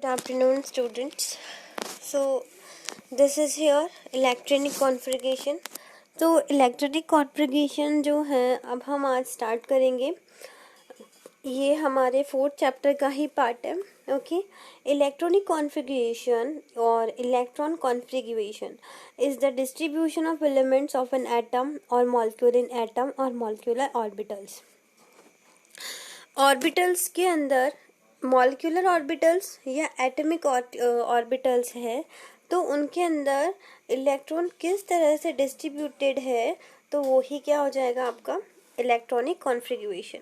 Good afternoon, students. So, this is here electronic configuration. तो electronic configuration जो है अब हम आज स्टार्ट करेंगे. ये हमारे 4th चैप्टर का ही पार्ट है. ओके. इलेक्ट्रॉनिक कॉन्फ़िगरेशन और electron configuration is the distribution of elements of an atom और मॉलिक्यूल इन एटम और मॉलिक्यूलर ऑर्बिटल्स. ऑर्बिटल्स के अंदर मॉलिक्यूलर ऑर्बिटल्स या एटॉमिक ऑर्बिटल्स है तो उनके अंदर इलेक्ट्रॉन किस तरह से डिस्ट्रीब्यूटेड है तो वो ही क्या हो जाएगा आपका इलेक्ट्रॉनिक कॉन्फ़िगरेशन.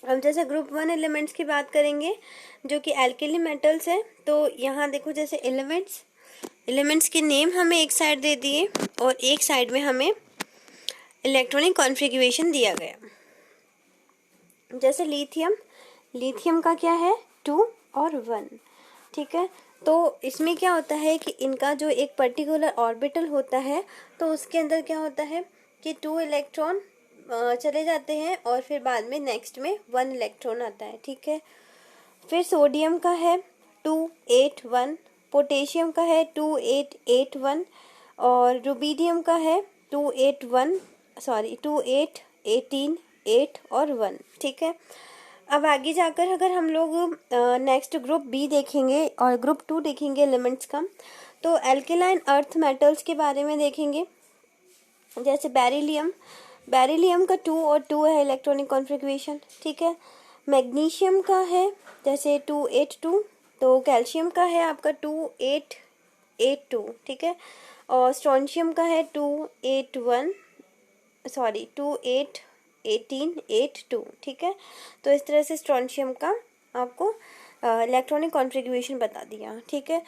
हम जैसे ग्रुप 1 एलिमेंट्स की बात करेंगे जो कि एल्केली मेटल्स है. तो यहाँ देखो जैसे एलिमेंट्स के नेम हमें एक साइड दे दिए और एक साइड में हमें इलेक्ट्रॉनिक कॉन्फ़िगरेशन दिया गया. जैसे लिथियम का क्या है 2 और 1. ठीक है. तो इसमें क्या होता है कि इनका जो एक पर्टिकुलर ऑर्बिटल होता है तो उसके अंदर क्या होता है कि 2 इलेक्ट्रॉन चले जाते हैं और फिर बाद में नेक्स्ट में 1 इलेक्ट्रॉन आता है. ठीक है. फिर सोडियम का है 281, पोटेशियम का है 2881 और रुबीडियम का है 2818 8 और 1. ठीक है. अब आगे जाकर अगर हम लोग नेक्स्ट ग्रुप बी देखेंगे और ग्रुप 2 देखेंगे एलिमेंट्स का तो एल्केलाइन अर्थ मेटल्स के बारे में देखेंगे. जैसे बेरिलियम का 2 और 2 है इलेक्ट्रॉनिक कॉन्फ़िगरेशन. ठीक है. मैग्नीशियम का है जैसे 282. तो कैल्शियम का है आपका 2882. ठीक है. और स्ट्रोंशियम का है 1882. ठीक है. तो इस तरह से स्ट्रोंशियम का आपको इलेक्ट्रॉनिक कॉन्फ़िगरेशन बता दिया. ठीक है.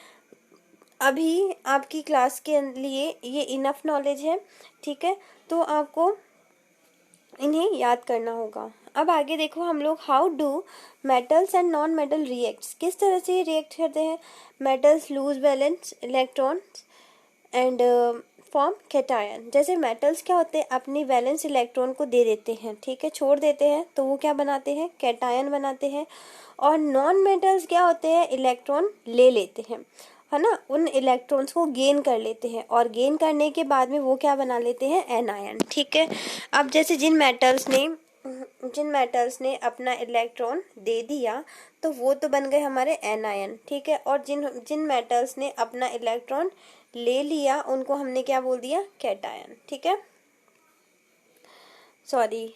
अभी आपकी क्लास के लिए ये इनफ नॉलेज है. ठीक है. तो आपको इन्हें याद करना होगा. अब आगे देखो हम लोग how do metals and non metal reacts, किस तरह से रिएक्ट करते हैं. Metals lose balance electrons and form cation. जैसे मेटल्स क्या होते हैं अपनी वैलेंस इलेक्ट्रॉन को दे देते हैं. ठीक है. छोड़ देते हैं तो वो क्या बनाते हैं कैटायन बनाते हैं. और नॉन मेटल्स क्या होते हैं इलेक्ट्रॉन ले लेते हैं है ना, उन इलेक्ट्रॉन्स को गेन कर लेते हैं और गेन करने के बाद में वो क्या बना लेते हैं एनायन. ठीक है. अब जैसे जिन मेटल्स ने अपना इलेक्ट्रॉन दे दिया तो वो तो बन गए हमारे एनायन. ठीक है. और जिन मेटल्स ने अपना इलेक्ट्रॉन ले लिया उनको हमने क्या बोल दिया कैटायन. ठीक है. सॉरी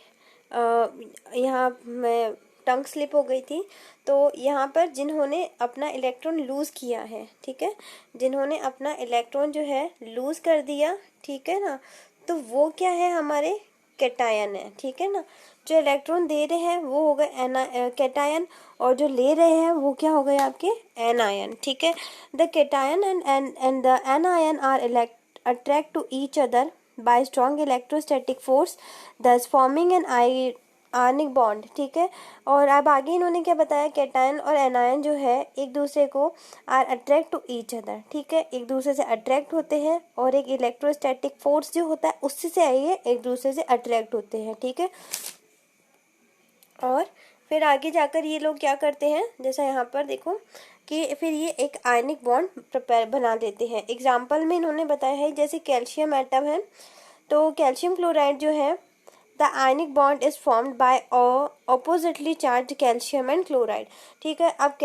यहाँ मैं टंग स्लिप हो गई थी. तो यहाँ पर जिन्होंने अपना इलेक्ट्रॉन लूज़ किया है. ठीक है. जिन्होंने अपना इलेक्ट्रॉन जो है लूज़ कर दिया. ठीक है ना. तो वो क्या है हमारे कैटायन है. ठीक है ना. जो इलेक्ट्रॉन दे रहे हैं वो हो गए कैटायन और जो ले रहे हैं वो क्या हो गए आपके एनायन. ठीक है. The cation and the anion are attract to each other by strong electrostatic force thus forming an ionic bond. ठीक है. और अब आगे इन्होंने क्या बताया कैटायन और एनायन जो है एक दूसरे को are attract to each other. ठीक है. एक दूसरे से अट्रैक्ट होते हैं और एक इलेक्ट्रोस्टैटिक फोर्स जो होता है उससे से आइए एक दूसरे से अट्रैक्ट होते हैं. ठीक है. और फिर आगे जाकर ये लोग क्या करते हैं जैसा यहाँ पर देखो कि फिर ये एक आयनिक बॉन्ड बना देते हैं. एग्जाम्पल में इन्होंने बताया है जैसे कैल्शियम एटम है तो कैल्शियम क्लोराइड जो है the ionic bond is formed by oppositely charge calcium and chloride. ठीक है. अब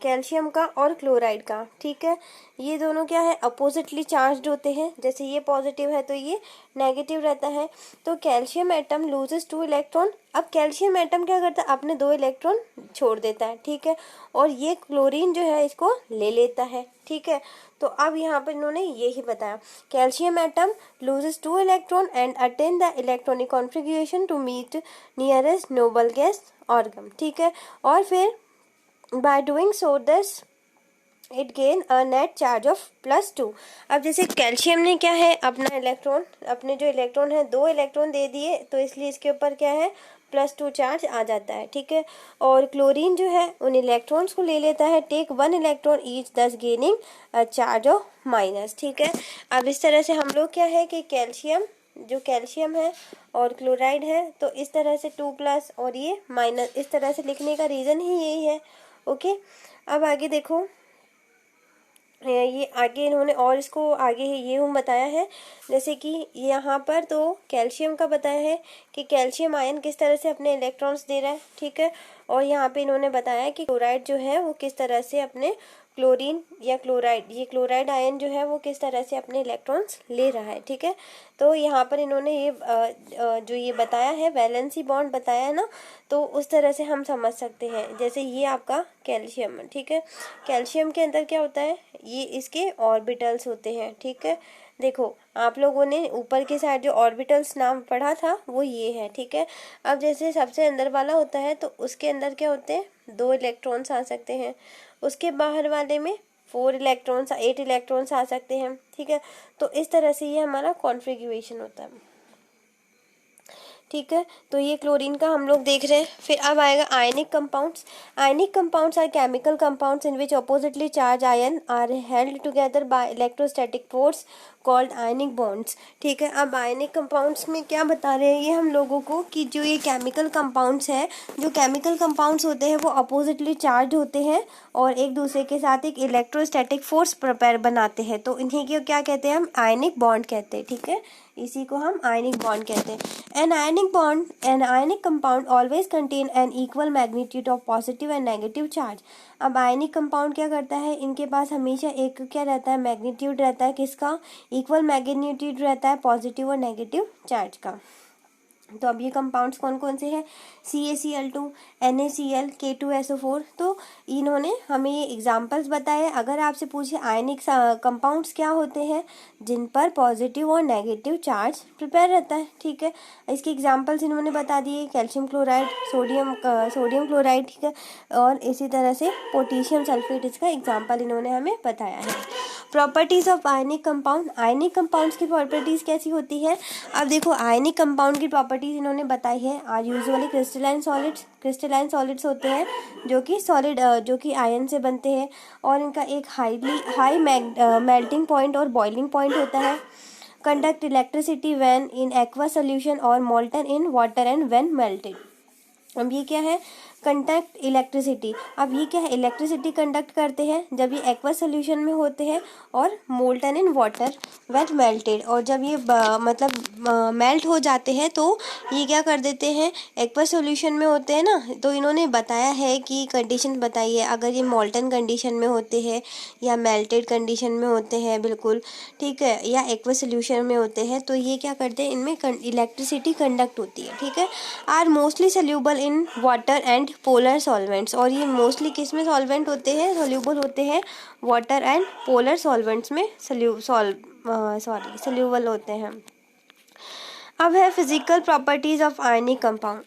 कैल्शियम का और क्लोराइड का. ठीक है. ये दोनों क्या है अपोजिटली चार्ज्ड होते हैं. जैसे ये पॉजिटिव है तो ये नेगेटिव रहता है. तो कैल्शियम एटम लूजेस 2 इलेक्ट्रॉन. अब कैल्शियम एटम क्या करता है अपने 2 इलेक्ट्रॉन छोड़ देता है. ठीक है. और ये क्लोरीन जो है इसको ले लेता है. ठीक है. तो अब यहाँ पर इन्होंने यही बताया calcium atom loses 2 electron and attain the electronic configuration to meet nearest noble gas argon. ठीक है. और फिर by doing so this it gain a net charge of +2. अब जैसे कैल्शियम ने क्या है अपने जो इलेक्ट्रॉन है 2 इलेक्ट्रॉन दे दिए तो इसलिए इसके ऊपर क्या है +2 चार्ज आ जाता है. ठीक है. और क्लोरीन जो है उन इलेक्ट्रॉन्स को ले लेता है टेक 1 इलेक्ट्रॉन ईच दस गेनिंग चार्ज ऑफ -. ठीक है. अब इस तरह से हम लोग क्या है कि कैल्शियम जो कैल्शियम है और क्लोराइड है, तो इस तरह से 2+ और ये माइनस, इस तरह से लिखने का रीज़न ही यही है। ओके, अब आगे देखो, ये आगे इन्होंने और इसको आगे ये हम बताया है, जैसे कि यहाँ पर तो कैल्शियम का बताया है कि कैल्शियम आयन किस तरह से अपने इलेक्ट्रॉन्स दे रहा है, ठीक है। और यहाँ पे इन्होंने बताया कि क्लोराइड जो है वो किस तरह से अपने क्लोरीन या क्लोराइड, ये क्लोराइड आयन जो है वो किस तरह से अपने इलेक्ट्रॉन्स ले रहा है, ठीक है। तो यहाँ पर इन्होंने ये जो ये बताया है वैलेंसी बॉन्ड बताया है ना, तो उस तरह से हम समझ सकते हैं। जैसे ये आपका कैल्शियम है, ठीक है। कैल्शियम के अंदर क्या होता है, ये इसके ऑर्बिटल्स होते हैं, ठीक है। देखो आप लोगों ने ऊपर के साइड जो ऑर्बिटल्स नाम पढ़ा था वो ये है, ठीक है। अब जैसे सबसे अंदर वाला होता है तो उसके अंदर क्या होते हैं, 2 इलेक्ट्रॉन्स आ सकते हैं। उसके बाहर वाले में 8 इलेक्ट्रॉन्स आ सकते हैं, ठीक है। तो इस तरह से ये हमारा कॉन्फ़िगरेशन होता है, ठीक है। तो ये क्लोरीन का हम लोग देख रहे हैं। फिर अब आएगा ionic compounds. Ionic compounds are chemical compounds in which oppositely charge ion are held together by electrostatic force called ionic bonds, ठीक है। अब आयनिक कंपाउंड्स में क्या बता रहे हैं ये हम लोगों को कि जो ये केमिकल कंपाउंड्स है, जो केमिकल कंपाउंड्स होते हैं वो अपोजिटली चार्ज होते हैं और एक दूसरे के साथ एक इलेक्ट्रोस्टैटिक फोर्स प्रिपेयर बनाते हैं, तो इन्हीं को क्या कहते हैं, हम आयनिक बॉन्ड कहते हैं, ठीक है। इसी को हम आयनिक बॉन्ड कहते हैं। An ionic compound always contain an equal magnitude of positive and negative charge. अब आयनिक कंपाउंड क्या करता है, इनके पास हमेशा एक क्या रहता है, मैग्नीट्यूड रहता है, किसका, इक्वल मैग्नीट्यूड रहता है पॉजिटिव और नेगेटिव चार्ज का। तो अब ये कंपाउंड्स कौन कौन से हैं, CaCl2, NaCl, K2SO4। तो इन्होंने हमें ये एग्जांपल्स बताए। अगर आपसे पूछे आयनिक कंपाउंड्स क्या होते हैं, जिन पर पॉजिटिव और नेगेटिव चार्ज प्रिपेयर रहता है, ठीक है। इसके एग्जांपल्स इन्होंने बता दिए, कैल्शियम क्लोराइड, सोडियम क्लोराइड, ठीक है। और इसी तरह से पोटेशियम सल्फेट, इसका एग्जाम्पल इन्होंने हमें बताया है। Properties of ionic compound. Ionic compounds की प्रॉपर्टीज कैसी होती है, अब देखो आयनिक कंपाउंड की प्रॉपर्टीज इन्होंने बताई है। आर यूजुअली क्रिस्टलाइन सॉलिड्स होते हैं जो कि सॉलिड जो कि आयन से बनते हैं, और इनका एक हाई मेल्टिंग पॉइंट और बॉइलिंग पॉइंट होता है। Conduct electricity when in aqua solution और molten in water and when melted. अब ये क्या है, कंडक्ट इलेक्ट्रिसिटी। अब ये क्या है, इलेक्ट्रिसिटी कंडक्ट करते हैं जब ये एक्वा सोल्यूशन में होते हैं और molten in water weight melted. और जब ये मतलब मेल्ट हो जाते हैं तो ये क्या कर देते हैं, एक्वा सोल्यूशन में होते हैं ना, तो इन्होंने बताया है कि कंडीशन बताई है, अगर ये मोल्टन कंडीशन में होते हैं या मेल्टेड कंडीशन में होते हैं बिल्कुल, ठीक है, या एक्वा सोल्यूशन में होते हैं, तो ये क्या करते हैं, इनमें इलेक्ट्रिसिटी कंडक्ट होती है, ठीक है। Are mostly soluble in water and polar solvents. और ये मोस्टली किस में सॉल्वेंट होते हैं, सोल्यूबल होते हैं वाटर एंड पोलर सॉल्वेंट्स में सोल्यूबल होते हैं। अब है physical properties of ionic compound.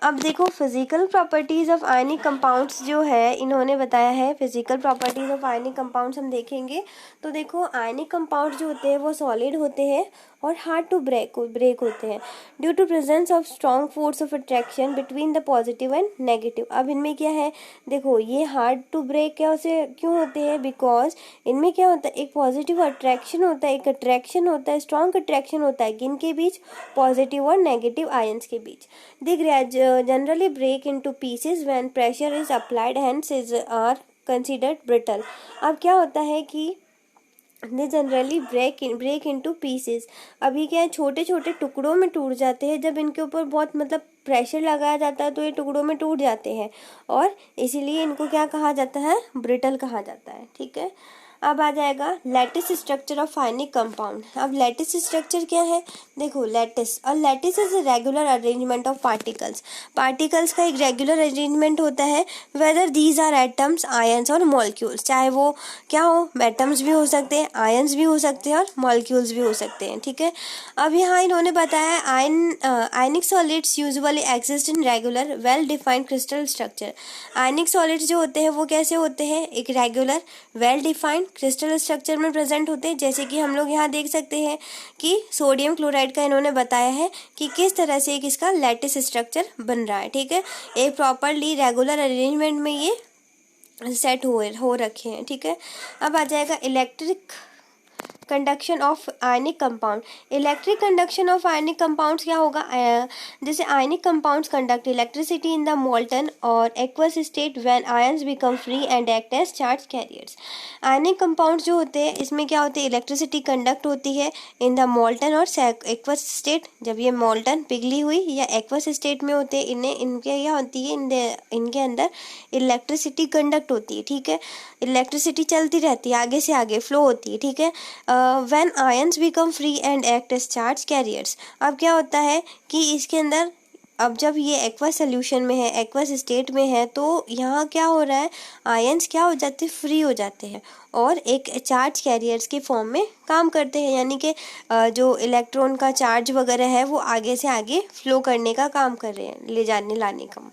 अब देखो physical properties of ionic compounds जो है इन्होंने बताया है, physical properties of ionic compounds हम देखेंगे तो देखो आयनिक कंपाउंड जो होते हैं वो सॉलिड होते हैं और हार्ड टू ब्रेक होते हैं due to presence of strong force of attraction between the positive and negative. अब इनमें क्या है, देखो ये हार्ड टू ब्रेक क्यों होते हैं, बिकॉज इनमें क्या होता है, एक पॉजिटिव अट्रैक्शन होता है, एक अट्रैक्शन होता है, स्ट्रॉन्ग अट्रैक्शन होता है, किनके बीच, पॉजिटिव और नेगेटिव आयंस के बीच। दे generally break into pieces when pressure is applied, hence are considered brittle। अब क्या होता है कि they generally break into pieces. अभी क्या है, छोटे छोटे टुकड़ों में टूट जाते हैं, जब इनके ऊपर बहुत मतलब प्रेशर लगाया जाता है तो ये टुकड़ों में टूट जाते हैं, और इसीलिए इनको क्या कहा जाता है, ब्रिटल कहा जाता है, ठीक है। अब आ जाएगा lattice structure of ionic compound. अब लैटिस स्ट्रक्चर क्या है, देखो lattice is a regular arrangement of particles का एक रेगुलर अरेंजमेंट होता है, whether these are atoms, ions और मॉलिक्यूल्स, चाहे वो क्या हो, एटम्स भी हो सकते हैं, आयंस भी हो सकते हैं और मॉलिक्यूल्स भी हो सकते हैं, ठीक है। अब यहाँ इन्होंने बताया आयनिक solids usually exist in regular well defined crystal structure. Ionic solids जो होते हैं वो कैसे होते हैं, एक regular well defined crystal structure में प्रेजेंट होते हैं, जैसे कि हम लोग यहाँ देख सकते हैं कि सोडियम क्लोराइड का इन्होंने बताया है कि किस तरह से एक इसका लैटिस स्ट्रक्चर बन रहा है, ठीक है। एक प्रॉपरली रेगुलर अरेंजमेंट में ये सेट हो रखे हैं, ठीक है। अब आ जाएगा electric conduction of ionic compound. Electric conduction of ionic compounds क्या होगा, जैसे ionic compounds conduct electricity in the molten और aqueous state when ions become free and act as charge carriers. Ionic compounds जो होते हैं इसमें क्या होती है, इलेक्ट्रिसिटी कंडक्ट होती है इन द मोल्टन और एक्वस स्टेट। जब ये मोल्टन पिघली हुई या एक्वस स्टेट में होते हैं, इनके क्या होती है, इनके अंदर इलेक्ट्रिसिटी कंडक्ट होती है, ठीक है, इलेक्ट्रिसिटी चलती रहती है, आगे से आगे फ्लो होती है, ठीक है। When ions become free and act as charge carriers. अब क्या होता है कि इसके अंदर, अब जब ये एक्वस सोल्यूशन में है, एक्वस स्टेट में है, तो यहाँ क्या हो रहा है, आयंस क्या हो जाते हैं, फ्री हो जाते हैं और एक चार्ज कैरियर्स के फॉर्म में काम करते हैं, यानी कि जो इलेक्ट्रॉन का चार्ज वगैरह है वो आगे से आगे फ्लो करने का काम कर रहे हैं, ले जाने लाने का।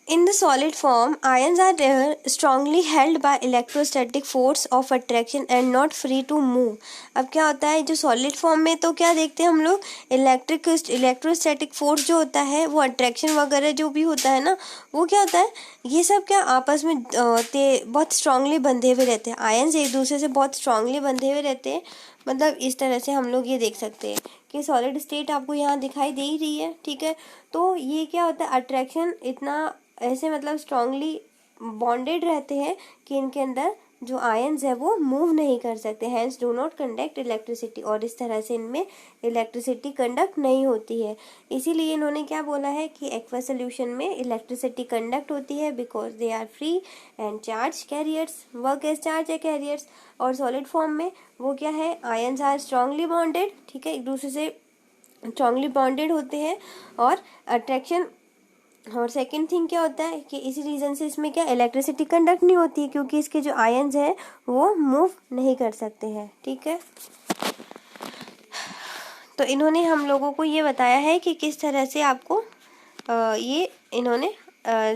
In the solid form, ions are strongly held by electrostatic force of attraction and not free to move. अब क्या होता है, जो सॉलिड फॉर्म में तो क्या देखते हैं हम लोग, इलेक्ट्रोस्टैटिक फोर्स जो होता है वो अट्रैक्शन वगैरह जो भी होता है ना, वो क्या होता है, ये सब क्या आपस में बहुत स्ट्रांगली बंधे हुए रहते हैं। आयंस एक दूसरे से बहुत स्ट्रांगली बंधे हुए रहते हैं, मतलब इस तरह से हम लोग ये देख सकते हैं कि सॉलिड स्टेट आपको यहाँ दिखाई दे ही रही है, ठीक है। तो ये क्या होता है, अट्रैक्शन इतना ऐसे मतलब स्ट्रांगली बॉन्डेड रहते हैं कि इनके अंदर जो आयंस है वो मूव नहीं कर सकते, hence do not conduct electricity, और इस तरह से इनमें इलेक्ट्रिसिटी कंडक्ट नहीं होती है। इसीलिए इन्होंने क्या बोला है कि एक्वस सोल्यूशन में इलेक्ट्रिसिटी कंडक्ट होती है because they are free and charge carriers, work as charge है कैरियर्स। और सॉलिड फॉर्म में वो क्या है, आयंस आर स्ट्रांगली बॉन्डेड, ठीक है, एक दूसरे से स्ट्रांगली बॉन्डेड होते हैं और अट्रैक्शन। और सेकंड थिंग क्या होता है कि इसी रीज़न से इसमें क्या इलेक्ट्रिसिटी कंडक्ट नहीं होती है, क्योंकि इसके जो आयंस हैं वो मूव नहीं कर सकते हैं, ठीक है। तो इन्होंने हम लोगों को ये बताया है कि किस तरह से आपको ये इन्होंने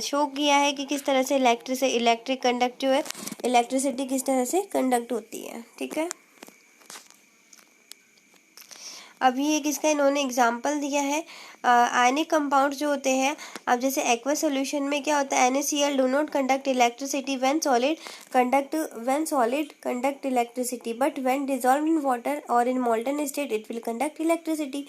शो किया है कि किस तरह से इलेक्ट्रिक कंडक्ट जो है, इलेक्ट्रिसिटी किस तरह से कंडक्ट होती है, ठीक है। अभी एक इसका इन्होंने एग्जाम्पल दिया है, आयनिक कंपाउंड जो होते हैं। अब जैसे एक्वस सॉल्यूशन में क्या होता है, NaCl do not conduct electricity when solid conduct electricity but when dissolve in water और in molten state it will conduct electricity.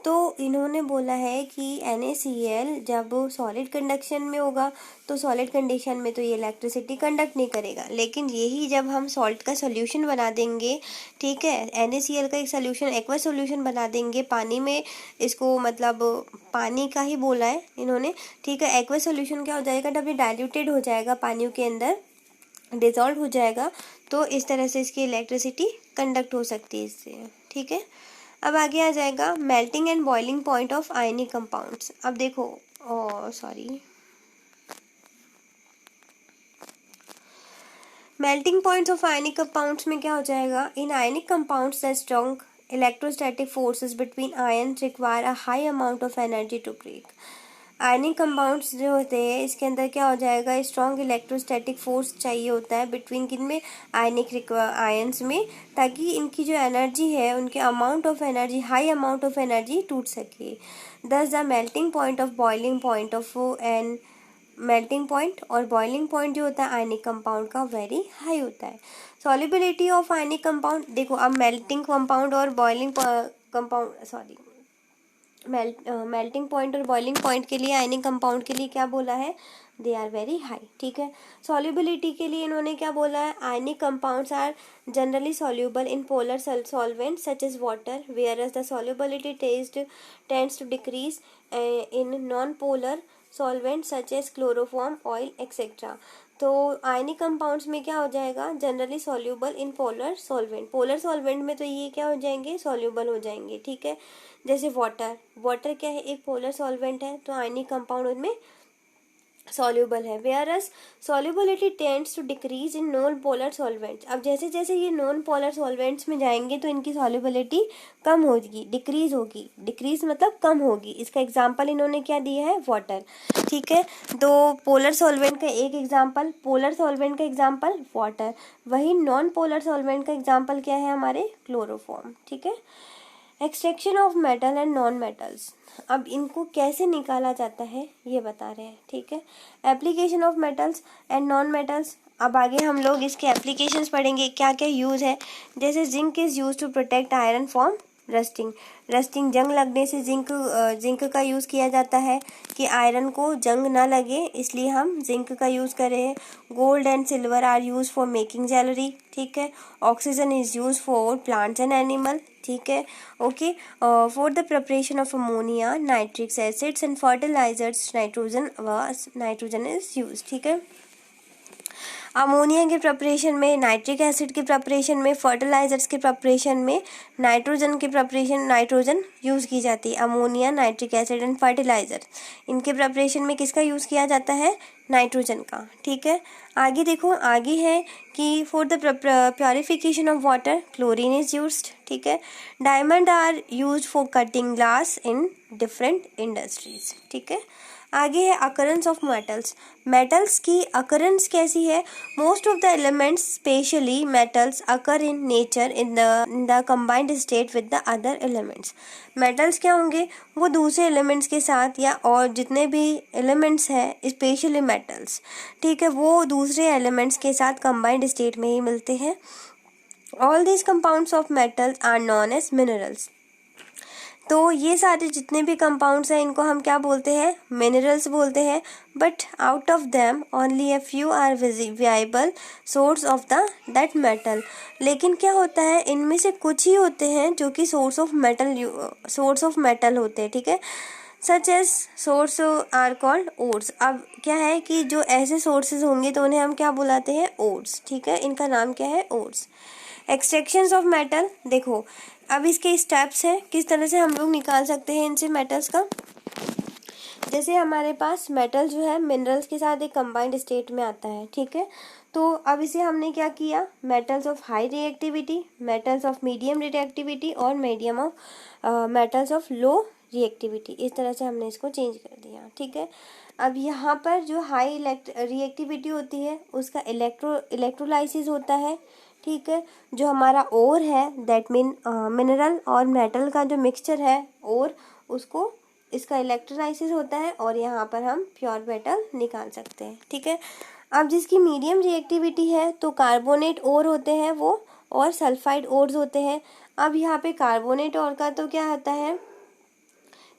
तो इन्होंने बोला है कि NaCl जब सॉलिड कंडक्शन में होगा तो सॉलिड कंडीशन में तो ये इलेक्ट्रिसिटी कंडक्ट नहीं करेगा, लेकिन यही जब हम सॉल्ट का सोल्यूशन बना देंगे, ठीक है, NaCl का एक सोल्यूशन एक्वस सोल्यूशन बना देंगे पानी में, इसको मतलब पानी का ही बोला है इन्होंने, ठीक है। एक्वस सोल्यूशन क्या हो जाएगा, जब ये डाइल्यूटेड हो जाएगा पानी के अंदर, डिजॉल्व हो जाएगा, तो इस तरह से इसकी इलेक्ट्रिसिटी कंडक्ट हो सकती है इससे, ठीक है। अब आगे आ जाएगा melting and boiling point of ionic compounds. अब देखो melting points of ionic compounds में क्या हो जाएगा, in ionic compounds the strong electrostatic forces between ions require a high amount of energy to break. Ionic compounds जो होते हैं इसके अंदर क्या हो जाएगा, स्ट्रॉन्ग इलेक्ट्रोस्टैटिक फोर्स चाहिए होता है बिटवीन किन में, आयंस में, ताकि इनकी जो एनर्जी है, उनके amount of energy, high amount of energy टूट सके। Thus the melting point of boiling point of an melting point और बॉइलिंग पॉइंट जो होता है आयनिक कंपाउंड का वेरी हाई होता है। सॉल्युबिलिटी ऑफ आयनिक कंपाउंड, देखो अब मेल्टिंग कंपाउंड और बॉइलिंग कंपाउंड मेल्टिंग पॉइंट और बॉइलिंग पॉइंट के लिए आयनिक कंपाउंड के लिए क्या बोला है, दे आर वेरी हाई, ठीक है। सॉल्युबिलिटी के लिए इन्होंने क्या बोला है, ionic compounds are generally soluble in polar solvent such as water whereas the solubility tends to decrease in non polar solvent such as chloroform, oil etcetera. तो ionic compounds में क्या हो जाएगा, generally soluble in polar solvent में तो ये क्या हो जाएंगे, सॉल्यूबल हो जाएंगे, ठीक है। जैसे वाटर क्या है, एक पोलर सॉल्वेंट है, तो आयनिक कंपाउंड उनमें सॉल्यूबल है। Whereas solubility tends to decrease in non polar solvents. अब जैसे जैसे ये नॉन पोलर सॉल्वेंट्स में जाएंगे तो इनकी सॉल्युबिलिटी कम होगी, डिक्रीज होगी, डिक्रीज मतलब कम होगी। इसका एग्जांपल इन्होंने क्या दिया है, वाटर, ठीक है। तो पोलर सॉल्वेंट का एक एग्जांपल, पोलर सॉल्वेंट का एग्जांपल वाटर, वही नॉन पोलर सॉल्वेंट का एग्जांपल क्या है हमारे, क्लोरोफॉर्म, ठीक है। Extraction of metal and non metals, अब इनको कैसे निकाला जाता है ये बता रहे हैं, ठीक है। Application of metals and non metals, अब आगे हम लोग इसके एप्लीकेशंस पढ़ेंगे, क्या क्या यूज़ है। जैसे zinc is use to protect iron from rusting, rusting जंग लगने से जिंक का यूज़ किया जाता है कि आयरन को जंग ना लगे, इसलिए हम जिंक का यूज़ कर रहे हैं। Gold and silver are use for making jewellery, ठीक है। Oxygen is use for plants and animal, ठीक है, okay. For the preparation of ammonia, nitric acids and fertilizers, nitrogen is use, ठीक है। अमोनिया के प्रिपरेशन में, नाइट्रिक एसिड के preparation में, फर्टिलाइजर्स के प्रिपरेशन में नाइट्रोजन यूज़ की जाती है। Ammonia, nitric acid and fertilizer, इनके प्रिपरेशन में किसका यूज़ किया जाता है, नाइट्रोजन का, ठीक है। आगे देखो, आगे है कि for the purification of water, chlorine is used, ठीक है। Diamond are used for cutting glass in different industries, ठीक है। आगे है अकरेंस ऑफ मेटल्स, मेटल्स की अकरेंस कैसी है। Most of the elements specially metals occur in nature in the combined state with the other elements. Metals क्या होंगे, वो दूसरे एलिमेंट्स के साथ या और जितने भी एलिमेंट्स हैं स्पेशली मेटल्स, ठीक है, वो दूसरे एलिमेंट्स के साथ कंबाइंड स्टेट में ही मिलते हैं। All these compounds of metals are known as minerals, तो ये सारे जितने भी कंपाउंड्स हैं इनको हम क्या बोलते हैं, मिनरल्स बोलते हैं। But out of them only a few are viable source of the that metal, लेकिन क्या होता है, इनमें से कुछ ही होते हैं जो कि सोर्स ऑफ मेटल होते हैं, ठीक है। Such as source are called ores, अब क्या है कि जो ऐसे सोर्सेज होंगे तो उन्हें हम क्या बुलाते हैं, ओर्स, ठीक है, इनका नाम क्या है, ओर्स। एक्सट्रैक्शंस ऑफ मेटल, देखो अब इसके स्टेप्स हैं किस तरह से हम लोग निकाल सकते हैं इनसे मेटल्स का। जैसे हमारे पास मेटल जो है मिनरल्स के साथ एक कंबाइंड स्टेट में आता है, ठीक है। तो अब इसे हमने क्या किया, metals of high reactivity, metals of medium reactivity और medium of metals of low reactivity, इस तरह से हमने इसको चेंज कर दिया, ठीक है। अब यहाँ पर जो हाई रिएक्टिविटी होती है उसका इलेक्ट्रोलाइसिस होता है, ठीक है। जो हमारा ओर है दैट मीन मिनरल और मेटल का जो मिक्सचर है और उसको इसका इलेक्ट्रोलाइसिस होता है और यहाँ पर हम प्योर मेटल निकाल सकते हैं, ठीक है। अब जिसकी मीडियम रिएक्टिविटी है तो कार्बोनेट ओर होते हैं वो और सल्फाइड ओर्स होते हैं। अब यहाँ पे कार्बोनेट ओर का तो क्या होता है,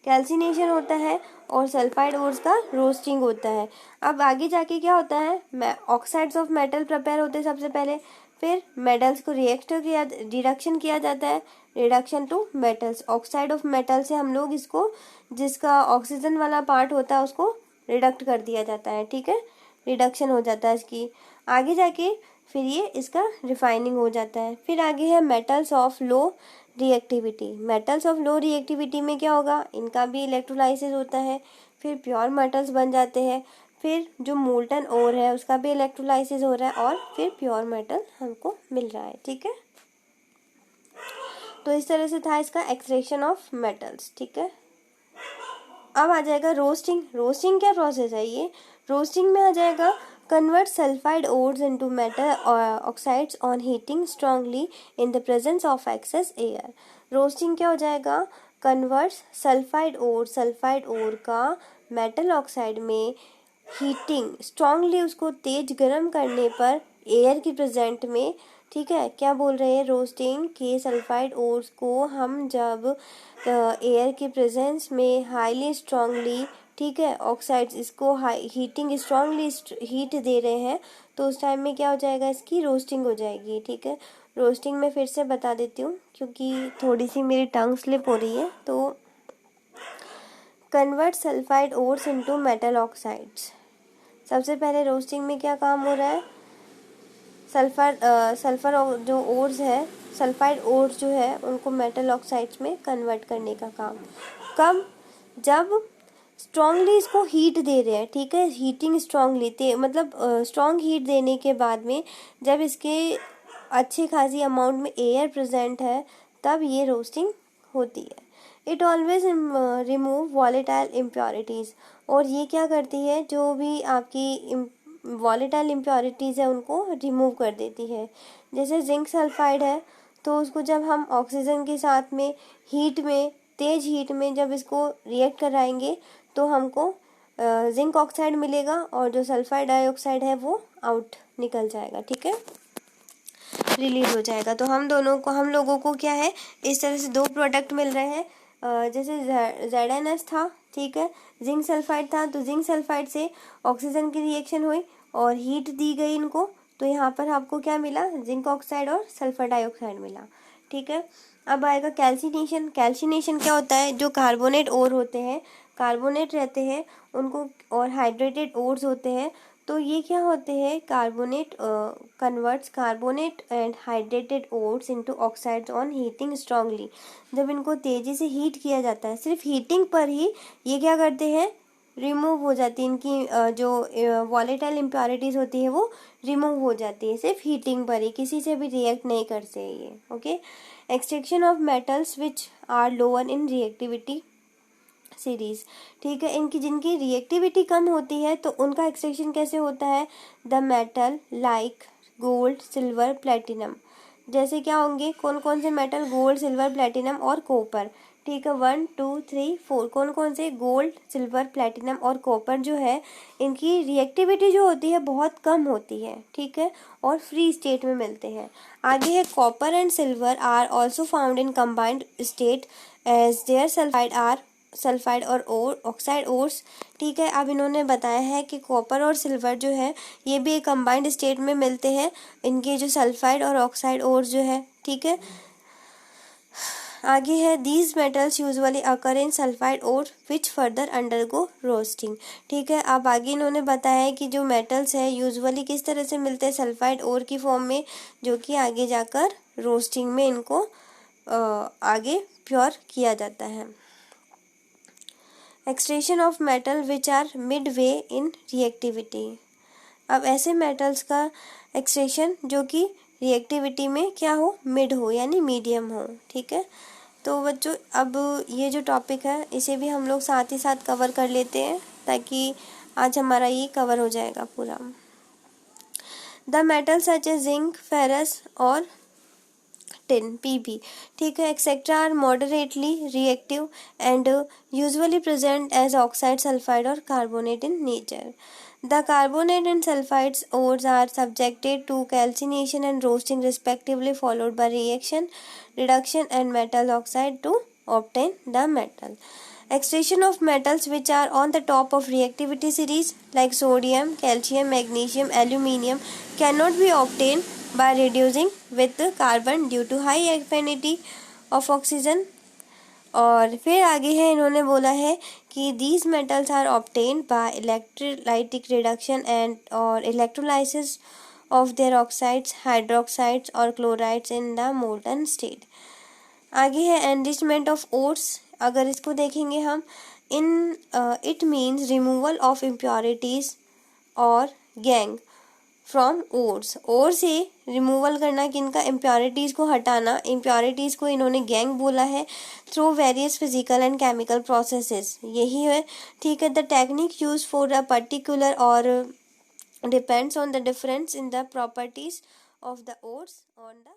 कैल्सिनेशन होता है और सल्फाइड ओर्स का रोस्टिंग होता है। अब आगे जाके क्या होता है, ऑक्साइड्स ऑफ मेटल प्रिपेयर होते हैं सबसे पहले, फिर मेटल्स को रिडक्शन किया जाता है, reduction to metals, oxide of metal से हम लोग इसको जिसका ऑक्सीजन वाला पार्ट होता है उसको रिडक्ट कर दिया जाता है, ठीक है, रिडक्शन हो जाता है इसकी। आगे जाके फिर ये इसका रिफाइनिंग हो जाता है। फिर आगे है metals of low reactivity, metals of low reactivity में क्या होगा, इनका भी इलेक्ट्रोलाइसिस होता है, फिर प्योर मेटल्स बन जाते हैं, फिर जो मोल्टन ओर है उसका भी इलेक्ट्रोलाइसिस हो रहा है और फिर प्योर मेटल हमको मिल रहा है, ठीक है। तो इस तरह से था इसका एक्सट्रैक्शन ऑफ मेटल्स, ठीक है। अब आ जाएगा रोस्टिंग, रोस्टिंग क्या प्रोसेस है ये, रोस्टिंग में आ जाएगा convert sulfide ores into metal oxides on heating strongly in the presence of excess air। Roasting क्या हो जाएगा, कन्वर्ट सल्फाइड ओर का मेटल ऑक्साइड में हीटिंग स्ट्रांगली, उसको तेज गर्म करने पर एयर की प्रेजेंट में, ठीक है। क्या बोल रहे हैं, रोस्टिंग के सल्फाइड ओर्स को हम जब एयर के प्रेजेंस में हाईली स्ट्रांगली, ठीक है, ऑक्साइड्स इसको हीटिंग स्ट्रांगली हीट दे रहे हैं तो उस टाइम में क्या हो जाएगा, इसकी रोस्टिंग हो जाएगी, ठीक है। रोस्टिंग में फिर से बता देती हूँ क्योंकि थोड़ी सी मेरी टंग स्लिप हो रही है। तो convert sulphide ores into metal oxides, सबसे पहले रोस्टिंग में क्या काम हो रहा है, सल्फर जो ओर्स है, सल्फाइड ओर्स जो है उनको मेटल ऑक्साइड्स में कन्वर्ट करने का काम। कब, जब स्ट्रांगली इसको हीट दे रहे हैं, ठीक है, हीटिंग स्ट्रांगली मतलब स्ट्रांग हीट देने के बाद में जब इसके अच्छी खासी अमाउंट में एयर प्रेजेंट है तब ये रोस्टिंग होती है। It always remove volatile impurities, और ये क्या करती है, जो भी आपकी वॉलेटाइल इम्प्योरिटीज़ है उनको रिमूव कर देती है। जैसे जिंक सल्फाइड है तो उसको जब हम ऑक्सीजन के साथ में हीट में, तेज हीट में जब इसको रिएक्ट कराएंगे तो हमको जिंक ऑक्साइड मिलेगा और जो सल्फर डाइऑक्साइड है वो आउट निकल जाएगा, ठीक है, रिलीज हो जाएगा। तो हम लोगों को क्या है, इस तरह से दो प्रोडक्ट मिल रहे हैं। जैसे ZnS था, ठीक है, जिंक सल्फाइड था, तो जिंक सल्फाइड से ऑक्सीजन की रिएक्शन हुई और हीट दी गई इनको, तो यहाँ पर आपको क्या मिला, जिंक ऑक्साइड और सल्फर डाइऑक्साइड मिला, ठीक है। अब आएगा कैल्सिनेशन। कैल्सिनेशन क्या होता है, जो कार्बोनेट ओर होते हैं, कार्बोनेट रहते हैं उनको, और हाइड्रेटेड ओर्स होते हैं, तो ये क्या होते हैं, carbonate converts carbonate and hydrated ores into oxides on heating strongly. जब इनको तेजी से हीट किया जाता है, सिर्फ हीटिंग पर ही ये क्या करते हैं, रिमूव हो जाती है, इनकी जो वॉलेटाइल इम्प्योरिटीज होती है वो रिमूव हो जाती है, सिर्फ हीटिंग पर ही, किसी से भी रिएक्ट नहीं करते ये, okay. Extraction of metals which are lower in reactivity series, ठीक है, इनकी जिनकी रिएक्टिविटी कम होती है तो उनका एक्सट्रैक्शन कैसे होता है, the metal like gold, silver, platinum. जैसे क्या होंगे, कौन कौन से मेटल, गोल्ड, सिल्वर, प्लेटिनम और कॉपर, ठीक है, 1 2 3 4, कौन कौन से, गोल्ड, सिल्वर, प्लेटिनम और कॉपर जो है, इनकी रिएक्टिविटी जो होती है बहुत कम होती है, ठीक है, और फ्री स्टेट में मिलते हैं। आगे है copper and silver are also found in combined state as their sulphide और ऑक्साइड ओर्स, ठीक है। अब इन्होंने बताया है कि कॉपर और सिल्वर जो है ये भी एक कंबाइंड स्टेट में मिलते हैं, इनके जो सल्फाइड और ऑक्साइड ओर्स जो है, ठीक है। आगे है these metals usually occur in sulphide ore which further undergo roasting, ठीक है। अब आगे इन्होंने बताया है कि जो मेटल्स है यूजुअली किस तरह से मिलते हैं, सल्फाइड ओर की फॉर्म में, जो कि आगे जाकर रोस्टिंग में इनको आगे प्योर किया जाता है। Extraction of metal which are midway in reactivity. अब ऐसे मेटल्स का एक्सट्रैक्शन जो कि रिएक्टिविटी में क्या हो, मिड हो यानी मीडियम हो, ठीक है। तो बच्चों अब ये जो टॉपिक है इसे भी हम लोग साथ ही साथ कवर कर लेते हैं, ताकि आज हमारा ये कवर हो जाएगा पूरा। The metal such as zinc, ferrous और टिन, Pb, ठीक है, etcetera are moderately reactive and usually present as oxide, sulphide और carbonate in nature. The carbonate and sulfides ores are subjected to calcination and roasting respectively, followed by reaction, reduction and metal oxide to obtain the metal. Extraction of metals which are on the top of reactivity series like sodium, calcium, magnesium, aluminium cannot be obtained by reducing with carbon due to high affinity of oxygen. और फिर आगे है, इन्होंने बोला है कि these metals are obtained by electrolytic reduction and और electrolysis of their oxides, hydroxides और chlorides in the molten state. आगे है एनरिचमेंट ऑफ ओर्स। अगर इसको देखेंगे हम, in it means removal of impurities और गैंग फ्रॉम ओर्स। ओर से रिमूवल करना, किनका, इम्प्योरिटीज़ को हटाना, इम्प्योरिटीज़ को इन्होंने गैंग बोला है, through various physical and chemical processes, यही है, ठीक है। The technique use for a particular ore depends on the difference in the properties of the ores on the